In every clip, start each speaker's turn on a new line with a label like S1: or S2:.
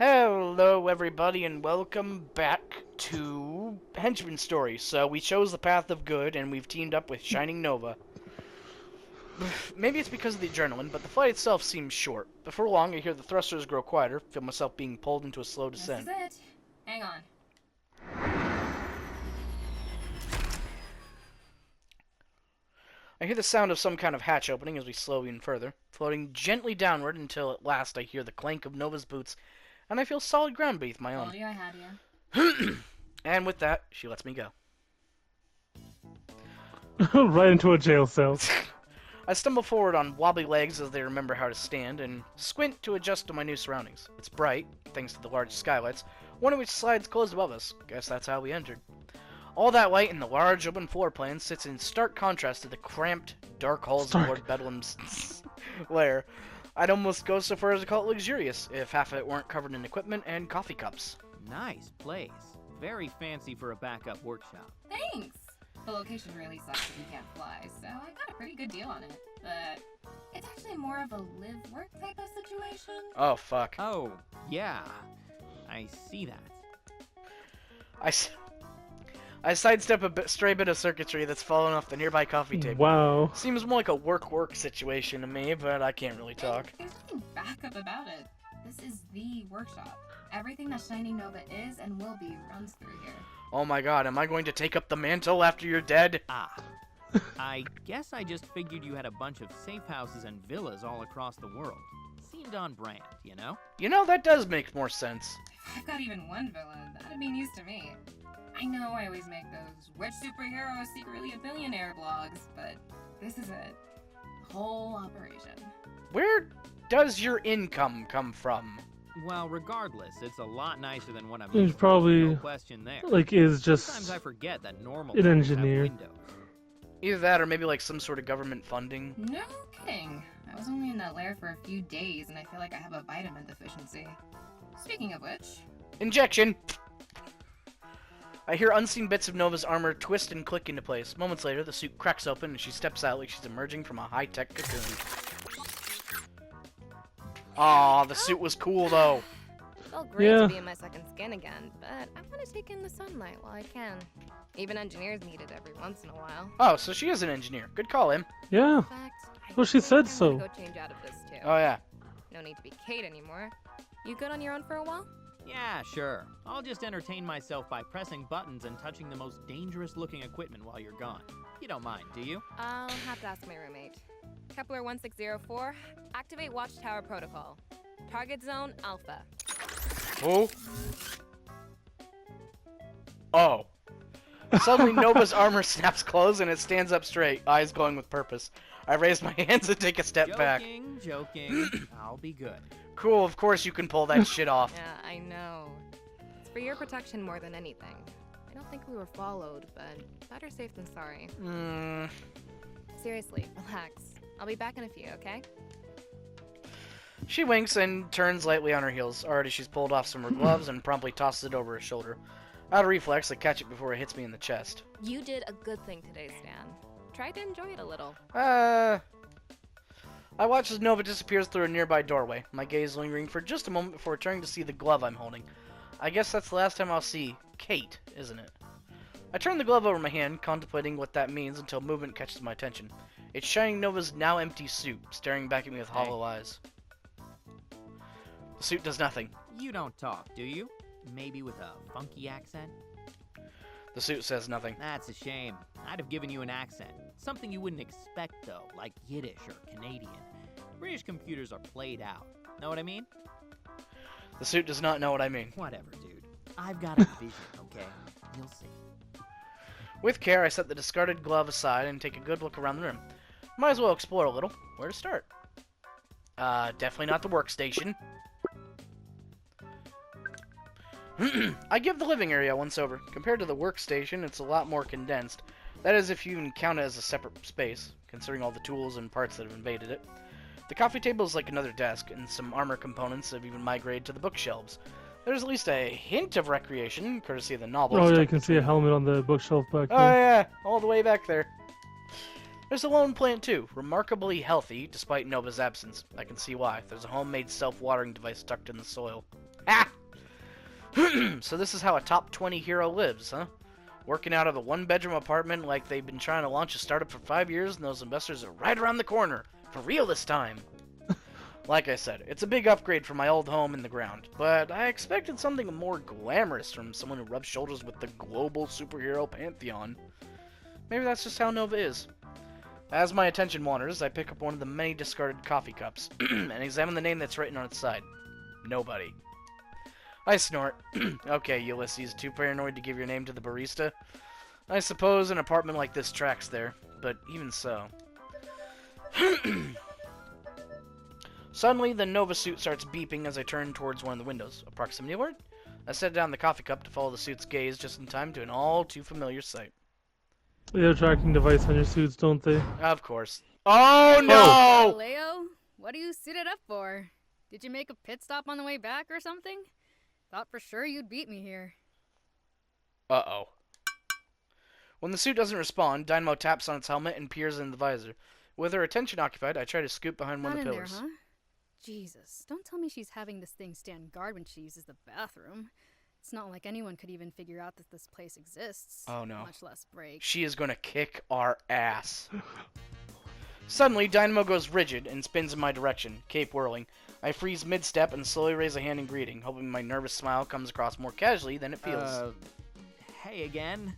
S1: Hello, everybody, and welcome back to Henchman Story. So, we chose the path of good, and we've teamed up with Shining Nova. Maybe it's because of the adrenaline, but the flight itself seems short. Before long, I hear the thrusters grow quieter, feel myself being pulled into a slow descent.
S2: This is it. Hang on.
S1: I hear the sound of some kind of hatch opening as we slow even further, floating gently downward until at last I hear the clank of Nova's boots, and I feel solid ground beneath my own.
S2: Told you I had you.
S1: And with that, she lets me go.
S3: Right into a jail cell.
S1: I stumble forward on wobbly legs as they remember how to stand, and squint to adjust to my new surroundings. It's bright, thanks to the large skylights, one of which slides closed above us. Guess that's how we entered. All that light in the large open floor plan sits in stark contrast to the cramped, dark halls of Lord Bedlam's lair. I'd almost go so far as to call it luxurious, if half of it weren't covered in equipment and coffee cups.
S4: Nice place. Very fancy for a backup workshop.
S2: Thanks. The location really sucks if you can't fly, so I got a pretty good deal on it. But it's actually more of a live-work type of situation.
S1: Oh, fuck.
S4: Oh, yeah. I see that.
S1: I sidestep a stray bit of circuitry that's fallen off the nearby coffee table.
S3: Wow.
S1: Seems more like a work situation to me, but I can't really talk.
S2: There's nothing backup about it. This is the workshop. Everything that Shining Nova is and will be runs through here.
S1: Oh my god, am I going to take up the mantle after you're dead?
S4: Ah. I guess I just figured you had a bunch of safe houses and villas all across the world. Seemed on brand, you know?
S1: You know, that does make more sense.
S2: If I've got even one villain, that'd be news to me. I know I always make those which superhero is secretly a billionaire blogs, but this is it. The whole operation.
S1: Where does your income come from?
S4: Well, regardless, it's a lot nicer than what I'm
S3: He's
S4: used to.
S3: probably,
S4: No question there.
S3: is
S4: Sometimes
S3: just
S4: I forget that normal
S3: an
S4: homes have
S3: engineer.
S4: windows.
S1: Either that or maybe like some sort of government funding.
S2: No kidding. I was only in that lair for a few days and I feel like I have a vitamin deficiency. Speaking of which...
S1: Injection! I hear unseen bits of Nova's armor twist and click into place. Moments later, the suit cracks open and she steps out like she's emerging from a high-tech cocoon. Aw, the suit was cool though.
S5: Felt great
S3: Yeah.
S5: to be in my second skin again, but I want to take in the sunlight while I can. Even engineers need it every once in a while.
S1: Oh, so she is an engineer. Good call, Em.
S3: Yeah.
S5: In fact, I
S3: Well, she
S5: think
S3: said
S5: I'm
S3: so.
S5: gonna go change out of this too.
S1: Oh yeah.
S5: No need to be Kate anymore. You good on your own for a while?
S4: Yeah, sure. I'll just entertain myself by pressing buttons and touching the most dangerous-looking equipment while you're gone. You don't mind, do you?
S5: I'll have to ask my roommate. Kepler 1604, activate Watchtower Protocol. Target zone Alpha.
S1: Oh. Oh. Suddenly, Nova's armor snaps closed and it stands up straight, eyes glowing with purpose. I raise my hands and take a step back.
S4: Joking. I'll be good.
S1: Cool, of course you can pull that shit off.
S5: Yeah, I know. It's for your protection more than anything. I don't think we were followed, but better safe than sorry. Seriously, relax. I'll be back in a few, okay?
S1: She winks and turns lightly on her heels. Already she's pulled off some of her gloves and promptly tosses it over her shoulder. Out of reflex, I catch it before it hits me in the chest.
S5: You did a good thing today, Stan. Try to enjoy it a little.
S1: I watch as Nova disappears through a nearby doorway, my gaze lingering for just a moment before turning to see the glove I'm holding. I guess that's the last time I'll see Kate, isn't it? I turn the glove over my hand, contemplating what that means until movement catches my attention. It's Shining Nova's now empty suit, staring back at me with hollow eyes. The suit does nothing.
S4: You don't talk, do you? Maybe with a funky accent?
S1: The suit says nothing.
S4: That's a shame. I'd have given you an accent. Something you wouldn't expect, though, like Yiddish or Canadian. British computers are played out. Know what I mean?
S1: The suit does not know what I mean.
S4: Whatever, dude. I've got a vision, okay? You'll see.
S1: With care, I set the discarded glove aside and take a good look around the room. Might as well explore a little. Where to start? Definitely not the workstation. I give the living area a once over. Compared to the workstation, it's a lot more condensed. That is, if you even count it as a separate space, considering all the tools and parts that have invaded it. The coffee table is like another desk, and some armor components have even migrated to the bookshelves. There's at least a hint of recreation, courtesy of the novels.
S3: Oh yeah, you can see a helmet on the bookshelf back
S1: Oh
S3: there.
S1: yeah, all the way back there. There's a lone plant too, remarkably healthy despite Nova's absence. I can see why. There's a homemade self-watering device tucked in the soil. Ha! So this is how a top 20 hero lives, huh? Working out of a one-bedroom apartment like they've been trying to launch a startup for 5 years, and those investors are right around the corner. For real this time. Like I said, it's a big upgrade from my old home in the ground, but I expected something more glamorous from someone who rubs shoulders with the global superhero pantheon. Maybe that's just how Nova is. As my attention wanders, I pick up one of the many discarded coffee cups and examine the name that's written on its side. Nobody. I snort. Okay, Ulysses, too paranoid to give your name to the barista? I suppose an apartment like this tracks there, but even so. Suddenly, the Nova suit starts beeping as I turn towards one of the windows. A proximity alert? I set down the coffee cup to follow the suit's gaze just in time to an all-too-familiar sight.
S3: They have a tracking device on your suits, don't they?
S1: Of course. Oh, no!
S6: Leo, what do you suit it up for? Did you make a pit stop on the way back or something? Thought for sure you'd beat me here.
S1: Uh-oh. When the suit doesn't respond, Dynamo taps on its helmet and peers in the visor. With her attention occupied, I try to scoot behind one of the
S6: Not in
S1: pillars.
S6: there, huh? Jesus, don't tell me she's having this thing stand guard when she uses the bathroom. It's not like anyone could even figure out that this place exists.
S1: Oh, no.
S6: Much less break.
S1: She is gonna kick our ass. Suddenly, Dynamo goes rigid and spins in my direction, cape whirling. I freeze mid-step and slowly raise a hand in greeting, hoping my nervous smile comes across more casually than it feels.
S4: Hey again.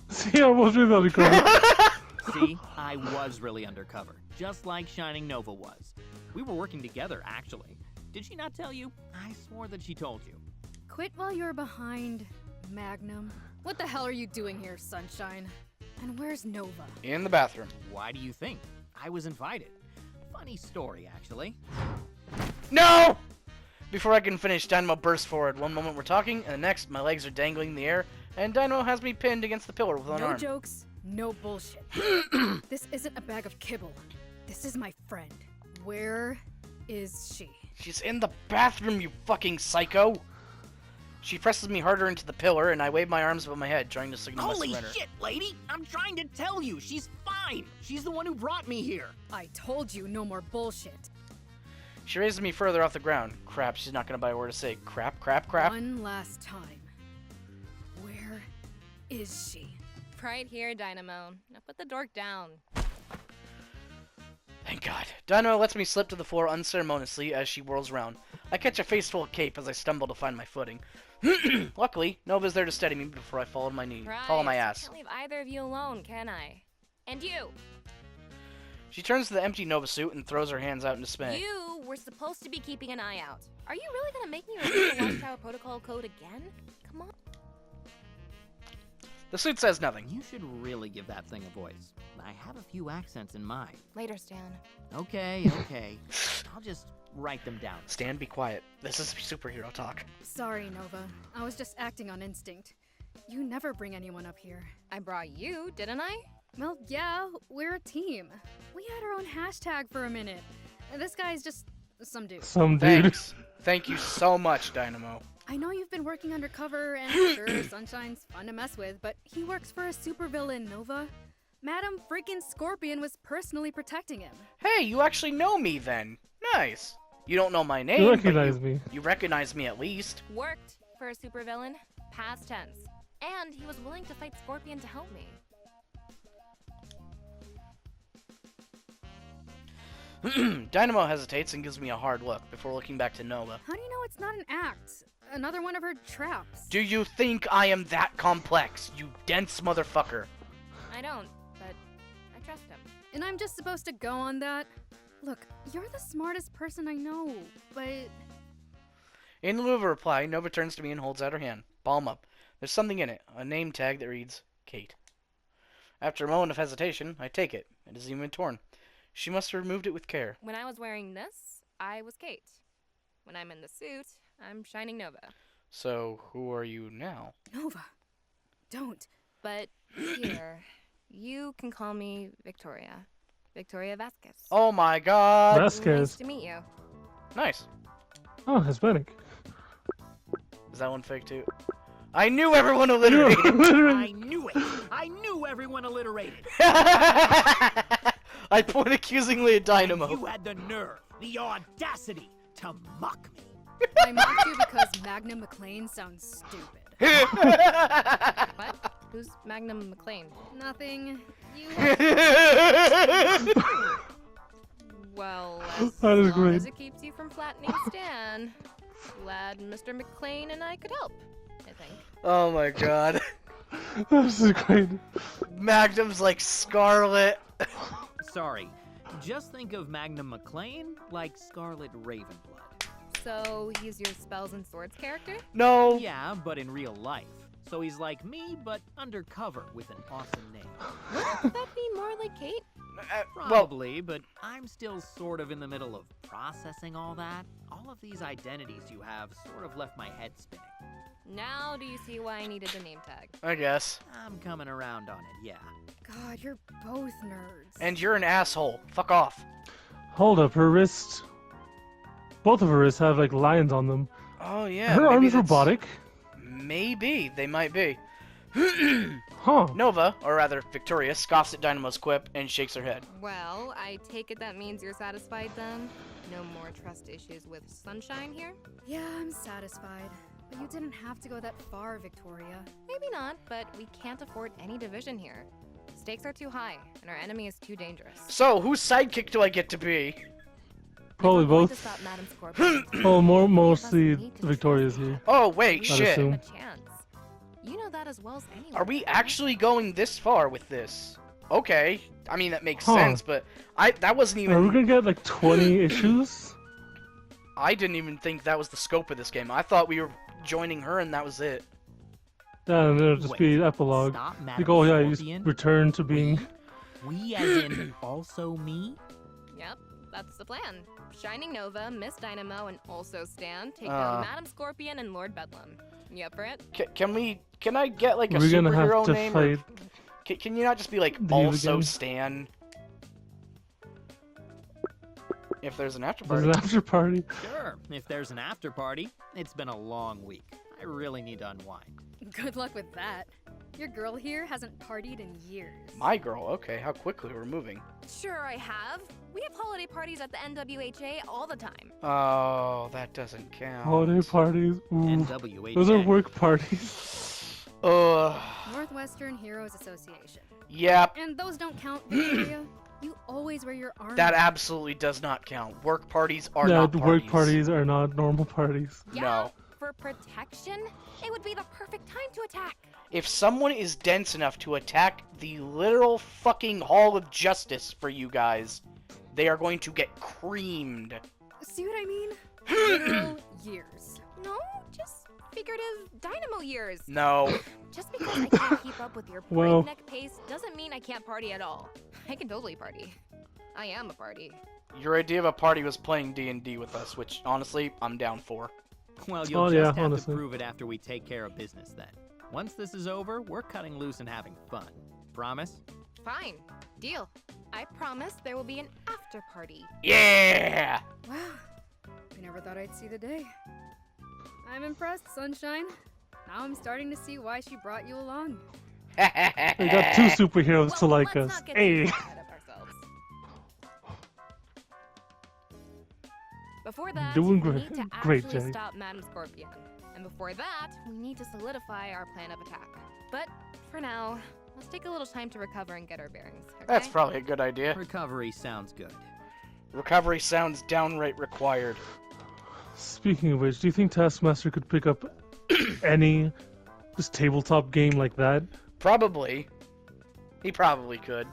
S3: See, I was really undercover.
S4: See, I was really undercover, just like Shining Nova was. We were working together, actually. Did she not tell you? I swore that she told you.
S6: Quit while you're behind, Magnum. What the hell are you doing here, Sunshine? And where's Nova?
S1: In the bathroom.
S4: Why do you think? I was invited. Funny story, actually.
S1: No! Before I can finish, Dynamo bursts forward. One moment we're talking, and the next, my legs are dangling in the air, and Dynamo has me pinned against the pillar with one arm.
S6: No jokes, no bullshit. This isn't a bag of kibble. This is my friend. Where is she?
S1: She's in the bathroom, you fucking psycho! She presses me harder into the pillar, and I wave my arms above my head, trying to signal my
S4: Holy
S1: surrender.
S4: shit, lady! I'm trying to tell you, she's fine! She's the one who brought me here!
S6: I told you no more bullshit.
S1: She raises me further off the ground. Crap, she's not gonna buy a word to say. Crap, crap, crap.
S6: One last time. Where is she?
S5: Right here, Dynamo. Now put the dork down.
S1: Thank God. Dynamo lets me slip to the floor unceremoniously as she whirls around. I catch a face full of cape as I stumble to find my footing. Luckily, Nova's there to steady me before I fall on my knee. Fall on my ass.
S5: Can't leave either of you alone, can I? And you!
S1: She turns to the empty Nova suit and throws her hands out in dismay.
S5: You were supposed to be keeping an eye out. Are you really gonna make me repeat the Watchtower Protocol code again? Come on.
S1: The suit says nothing.
S4: You should really give that thing a voice. I have a few accents in mind.
S5: Later, Stan.
S4: Okay, okay. I'll just write them down.
S1: Stan, be quiet. This is superhero talk.
S6: Sorry, Nova. I was just acting on instinct. You never bring anyone up here.
S5: I brought you, didn't I?
S6: Well, yeah, we're a team. We had our own hashtag for a minute. This guy's just some dude.
S3: Some dude.
S1: Thanks. Thank you so much, Dynamo.
S6: I know you've been working undercover, and sure, Sunshine's fun to mess with, but he works for a supervillain, Nova. Madam freaking Scorpion was personally protecting him.
S1: Hey, you actually know me then. Nice. You don't know my name,
S3: You
S1: but
S3: recognize me.
S1: You recognize me at least.
S5: Worked for a supervillain, past tense. And he was willing to fight Scorpion to help me.
S1: Dynamo hesitates and gives me a hard look before looking back to Nova.
S6: How do you know it's not an act? Another one of her traps.
S1: Do you think I am that complex, you dense motherfucker?
S5: I don't, but I trust him.
S6: And I'm just supposed to go on that? Look, you're the smartest person I know, but...
S1: In lieu of a reply, Nova turns to me and holds out her hand, palm up. There's something in it, a name tag that reads, Kate. After a moment of hesitation, I take it. It isn't even torn. She must have removed it with care.
S5: When I was wearing this, I was Kate. When I'm in the suit, I'm Shining Nova.
S1: So, who are you now?
S6: Nova, don't.
S5: But here, you can call me Victoria. Victoria Vasquez.
S1: Oh my god!
S5: Nice
S3: Vasquez.
S5: to meet you.
S1: Nice.
S3: Oh, Hispanic.
S1: Is that one fake too? I knew everyone alliterated!
S4: I knew it! I knew everyone alliterated!
S1: I point accusingly at Dynamo.
S4: You had the nerve, the audacity, to mock me.
S6: I mocked you because Magnum McLean sounds stupid.
S5: What? Who's Magnum McLean?
S6: Nothing. You.
S5: Well, as
S3: That is
S5: long
S3: great.
S5: as it keeps you from flattening Stan, glad Mr. McLean and I could help, I think.
S1: Oh my god.
S3: This is great.
S1: Magnum's like Scarlet.
S4: Sorry, just think of Magnum McLean like Scarlet Ravenblood.
S5: So, he's your spells and swords character?
S1: No.
S4: Yeah, but in real life. So he's like me, but undercover with an awesome name.
S5: Wouldn't that be more like Kate?
S1: Well,
S4: Probably, but I'm still sort of in the middle of processing all that. All of these identities you have sort of left my head spinning.
S5: Now do you see why I needed the name tag?
S1: I guess.
S4: I'm coming around on it, yeah.
S6: God, you're both nerds.
S1: And you're an asshole. Fuck off.
S3: Hold up, her wrist. Both of her wrists have like lions on them.
S1: Oh yeah.
S3: Her
S1: maybe
S3: arm is
S1: that's-
S3: robotic.
S1: Maybe they might be.
S3: Huh.
S1: Nova, or rather Victoria, scoffs at Dynamo's quip and shakes her head.
S5: Well, I take it that means you're satisfied then? No more trust issues with Sunshine here?
S6: Yeah, I'm satisfied. But you didn't have to go that far, Victoria.
S5: Maybe not, but we can't afford any division here. Stakes are too high, and our enemy is too dangerous.
S1: So, whose sidekick do I get to be?
S3: Probably
S5: If we're going to
S3: both.
S5: stop Madam Scorpion,
S3: Oh,
S5: need
S3: mostly
S5: to
S3: Victoria's
S5: decide.
S3: here.
S1: Oh wait,
S3: I'd
S1: shit.
S3: assume.
S5: A chance. You know that as well as anyone.
S1: Are we
S5: right?
S1: actually going this far with this? Okay. I mean that makes
S3: Huh.
S1: sense, but that wasn't
S3: Are we
S1: even
S3: gonna get like 20 issues?
S1: I didn't even think that was the scope of this game. I thought we were joining her and that was it.
S3: Yeah, and it'll just
S4: Wait,
S3: be epilogue.
S4: Stop
S3: Like,
S4: Madam
S3: oh yeah, you
S4: Scorpion?
S3: return to being.
S4: We as in also me?
S5: Yep, that's the plan. Shining Nova, Miss Dynamo, and also Stan take
S1: Uh.
S5: down Madam Scorpion and Lord Bedlam. You up for it?
S1: Can I get like a
S3: We're gonna have
S1: superhero
S3: to
S1: name? Or,
S3: fight.
S1: can you not just be like
S3: Leave
S1: also
S3: again.
S1: Stan? If there's an after
S3: There's
S1: party.
S3: an after party.
S4: Sure, if there's an after party. It's been a long week. I really need to unwind.
S6: Good luck with that. Your girl here hasn't partied in years.
S1: My girl, okay, how quickly we're moving.
S5: Sure, I have. We have holiday parties at the NWHA all the time.
S1: Oh, that doesn't count.
S3: Holiday parties. Ooh.
S4: NWHA.
S3: Those are work parties.
S1: Ugh.
S6: Northwestern Heroes Association.
S1: Yep.
S6: And those don't count, Victoria. You always wear your armor.
S1: That absolutely does not count. Work parties are
S3: Yeah,
S1: not
S3: the
S1: parties.
S3: work parties are not normal parties.
S5: Yeah,
S1: No.
S5: for protection, it would be the perfect time to attack.
S1: If someone is dense enough to attack the literal fucking Hall of Justice for you guys, they are going to get creamed.
S6: See what I mean? Literal years.
S5: No, just figurative dynamo years.
S1: No.
S5: Just because I can't keep up with your
S3: Well-
S5: breakneck pace doesn't mean I can't party at all. I can totally party. I am a party.
S1: Your idea of a party was playing D&D with us, which, honestly, I'm down for.
S4: Well, you'll
S3: Oh,
S4: just
S3: yeah,
S4: have
S3: honestly.
S4: to prove it after we take care of business then. Once this is over, we're cutting loose and having fun. Promise?
S5: Fine. Deal. I promise there will be an after party.
S1: Yeah!
S6: Wow. I never thought I'd see the day. I'm impressed, Sunshine. Now I'm starting to see why she brought you along.
S3: We got two superheroes to
S5: Well,
S3: like
S5: let's
S3: us.
S5: not get
S3: Hey.
S5: too ahead of ourselves. Before that,
S3: Doing
S5: we
S3: great-
S5: need to
S3: great,
S5: actually
S3: Jenny.
S5: stop Madam Scorpion. And before that, we need to solidify our plan of attack. But for now, let's take a little time to recover and get our bearings. Okay?
S1: That's probably a good idea.
S4: Recovery sounds good.
S1: Recovery sounds downright required.
S3: Speaking of which, do you think Taskmaster could pick up any just tabletop game like that?
S1: Probably. He probably could.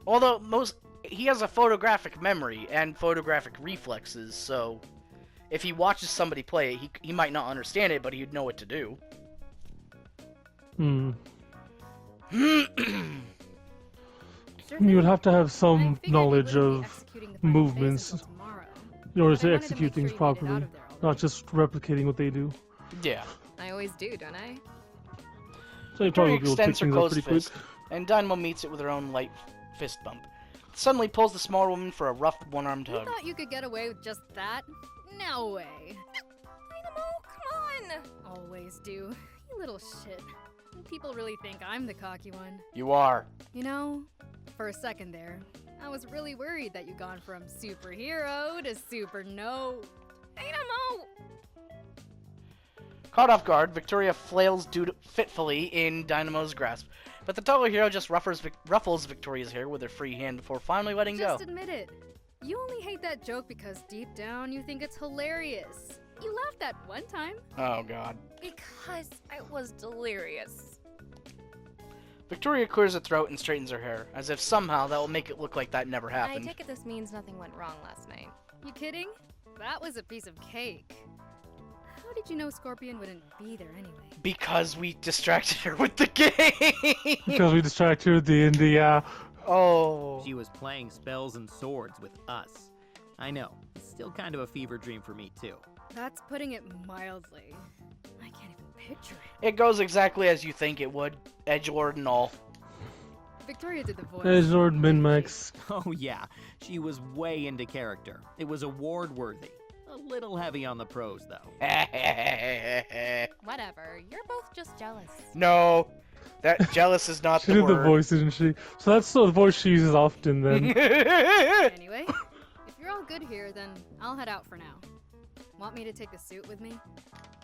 S1: Although, he has a photographic memory and photographic reflexes, so if he watches somebody play it, he might not understand it, but he'd know what to do.
S3: Hmm.
S6: Sure
S3: You would
S6: thing.
S3: have to have
S6: I
S3: some
S6: figured you
S3: knowledge
S6: wouldn't be
S3: of
S6: executing the final phase
S3: movements
S6: until tomorrow,
S3: in order
S6: but I
S3: to
S6: wanted
S3: execute
S6: make sure
S3: things
S6: you made it out
S3: properly,
S6: of there already.
S3: not just replicating what they do.
S1: Yeah.
S5: I always do, don't I?
S3: So you
S1: Victoria
S3: probably be able to pick
S1: extends her
S3: things up
S1: closed
S3: pretty quick.
S1: fist, and Dynamo meets it with her own light fist bump. Suddenly pulls the small woman for a rough one-armed
S6: You
S1: hug.
S6: thought you could get away with just that? No way.
S5: Dynamo, come on!
S6: Always do. You little shit. People really think I'm the cocky one.
S1: You are.
S6: You know, for a second there, I was really worried that you'd gone from superhero to super no.
S5: Dynamo!
S1: Caught off guard, Victoria flails fitfully in Dynamo's grasp, but the taller hero just ruffles Victoria's hair with her free hand before finally letting go.
S6: Just admit it. You only hate that joke because deep down you think it's hilarious. You laughed that one time.
S1: Oh god.
S5: Because I was delirious.
S1: Victoria clears her throat and straightens her hair, as if somehow that will make it look like that never
S5: I
S1: happened.
S5: take it this means nothing went wrong last night.
S6: You kidding? That was a piece of cake. How did you know Scorpion wouldn't be there anyway?
S1: Because we distracted her with the game!
S3: Because we distracted her with the India.
S1: Oh.
S4: She was playing spells and swords with us. I know, it's still kind of a fever dream for me too.
S6: That's putting it mildly. I can't even picture it.
S1: It goes exactly as you think it would, edgelord and all.
S6: Victoria did the voice.
S3: Edgelord Min-Max.
S4: Oh yeah, she was way into character. It was award worthy. A little heavy on the prose though.
S5: Whatever, you're both just jealous.
S1: No, that jealous is not
S3: She
S1: the
S3: did the
S1: word.
S3: voice, didn't she? So that's the voice she uses often then.
S6: Anyway, if you're all good here, then I'll head out for now. Want me to take the suit with me?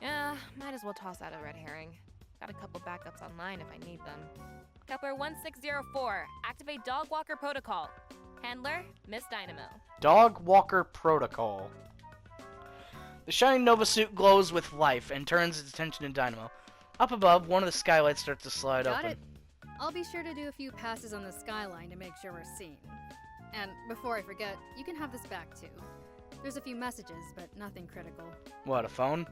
S5: Yeah, might as well toss out a red herring. Got a couple backups online if I need them. Kepler 1604, activate Dog Walker Protocol. Handler, Miss Dynamo.
S1: Dog Walker Protocol. The shining Nova suit glows with life and turns its attention to Dynamo. Up above, one of the skylights starts to slide
S6: Got
S1: open.
S6: it. I'll be sure to do a few passes on the skyline to make sure we're seen. And before I forget, you can have this back too. There's a few messages, but nothing critical.
S1: What, a phone?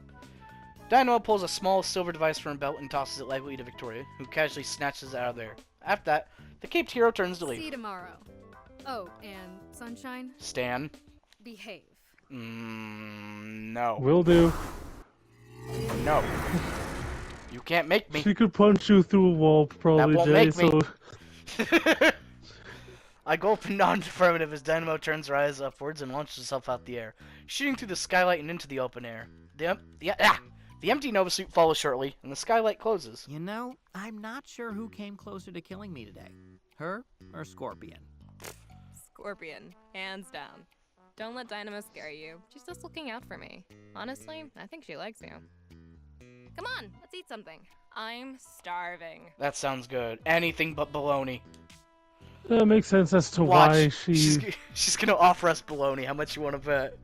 S1: Dynamo pulls a small silver device from her belt and tosses it lightly to Victoria, who casually snatches it out of there. After that, the caped hero turns to
S6: See you
S1: leave.
S6: tomorrow. Oh, and Sunshine,
S1: Stan?
S6: behave.
S1: No.
S3: Will do.
S1: No. You can't make me.
S3: She could punch you through a wall, probably,
S1: won't
S3: Jay,
S1: make me.
S3: so...
S1: I go for non-affirmative as Dynamo turns her eyes upwards and launches herself out the air, shooting through the skylight and into the open air. The empty Nova suit follows shortly, and the skylight closes.
S4: You know, I'm not sure who came closer to killing me today. Her or Scorpion?
S5: Scorpion, hands down. Don't let Dynamo scare you. She's just looking out for me. Honestly, I think she likes you. Come on, let's eat something. I'm starving.
S1: That sounds good. Anything but baloney.
S3: That makes sense as to
S1: Watch.
S3: why
S1: She's gonna offer us baloney. How much you want to bet?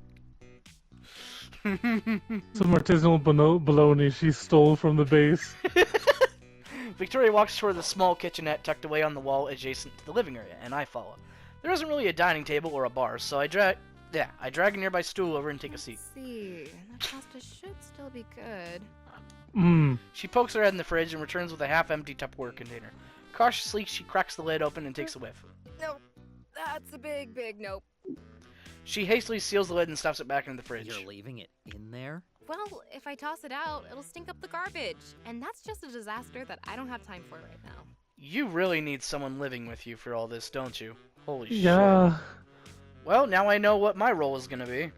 S3: some artisanal bologna she stole from the base.
S1: Victoria walks toward the small kitchenette tucked away on the wall adjacent to the living area, and I follow. There isn't really a dining table or a bar, so I drag a nearby stool over and take a seat.
S5: Let's see, that pasta should still be good.
S3: Mmm.
S1: She pokes her head in the fridge and returns with a half-empty Tupperware container. Cautiously, she cracks the lid open and takes a whiff.
S5: Nope, that's a big, big nope.
S1: She hastily seals the lid and stuffs it back into the fridge.
S4: You're leaving it in there?
S5: Well, if I toss it out, it'll stink up the garbage. And that's just a disaster that I don't have time for right now.
S1: You really need someone living with you for all this, don't you? Holy shit.
S3: Yeah.
S1: Well, now I know what my role is gonna be.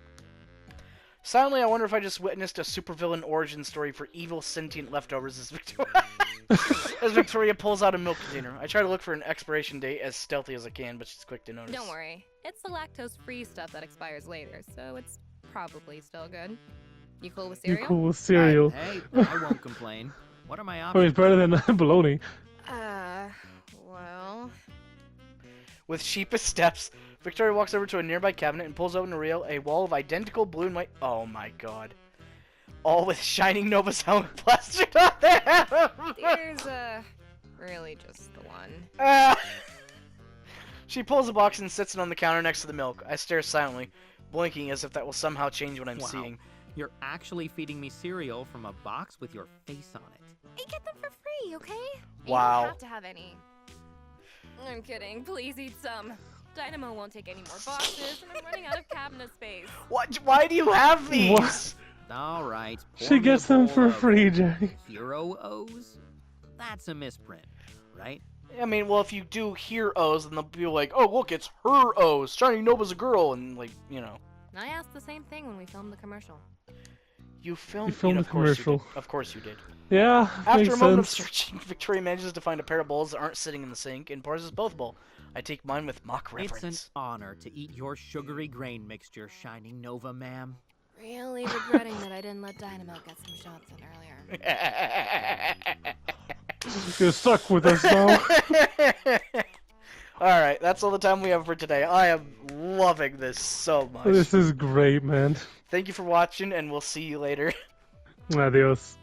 S1: Silently, I wonder if I just witnessed a supervillain origin story for evil sentient leftovers as Victoria pulls out a milk container. I try to look for an expiration date as stealthy as I can, but she's quick to notice.
S5: Don't worry, it's the lactose-free stuff that expires later, so it's probably still good. You cool with
S3: You
S5: cereal?
S3: cool with cereal.
S4: Hey, I won't complain. What are my
S3: Oh,
S4: options?
S3: it's better than bologna.
S5: Well...
S1: With sheepish steps, Victoria walks over to a nearby cabinet and pulls open a wall of identical blue and white. Oh my god. All with shining Nova's helmet plastered on there!
S5: There's, really just the one.
S1: Ah! She pulls a box and sits it on the counter next to the milk. I stare silently, blinking as if that will somehow change what I'm
S4: Wow.
S1: seeing.
S4: You're actually feeding me cereal from a box with your face on it.
S5: I get them for free, okay?
S1: Wow.
S5: You don't have to have any. I'm kidding. Please eat some. Dynamo won't take any more boxes, and I'm running out of cabinet space.
S1: What? Why do you have these?
S3: What?
S4: All right. pour
S3: She
S4: me a
S3: gets them
S4: bowl
S3: for
S4: of
S3: free, Jay.
S4: Hero O's? That's a misprint, right?
S1: I mean, well, if you do hear O's, then they'll be like, oh, look, it's her O's. Shining Nova's a girl, and, like, you know.
S5: I asked the same thing when we filmed the commercial.
S1: You filmed,
S3: filmed
S1: of
S3: a
S1: course you
S3: commercial.
S1: did. Of course you did.
S3: Yeah,
S1: After
S3: makes
S1: a moment of
S3: sense.
S1: searching, Victoria manages to find a pair of bowls that aren't sitting in the sink and pours us both a bowl. I take mine with mock
S4: It's an
S1: reverence.
S4: honor to eat your sugary grain mixture, Shining Nova, ma'am.
S5: Really regretting that I didn't let Dynamo get some shots in earlier.
S3: You're stuck with us now.
S1: Alright, that's all the time we have for today. I am loving this so much.
S3: This is great, man.
S1: Thank you for watching, and we'll see you later.
S3: Adios.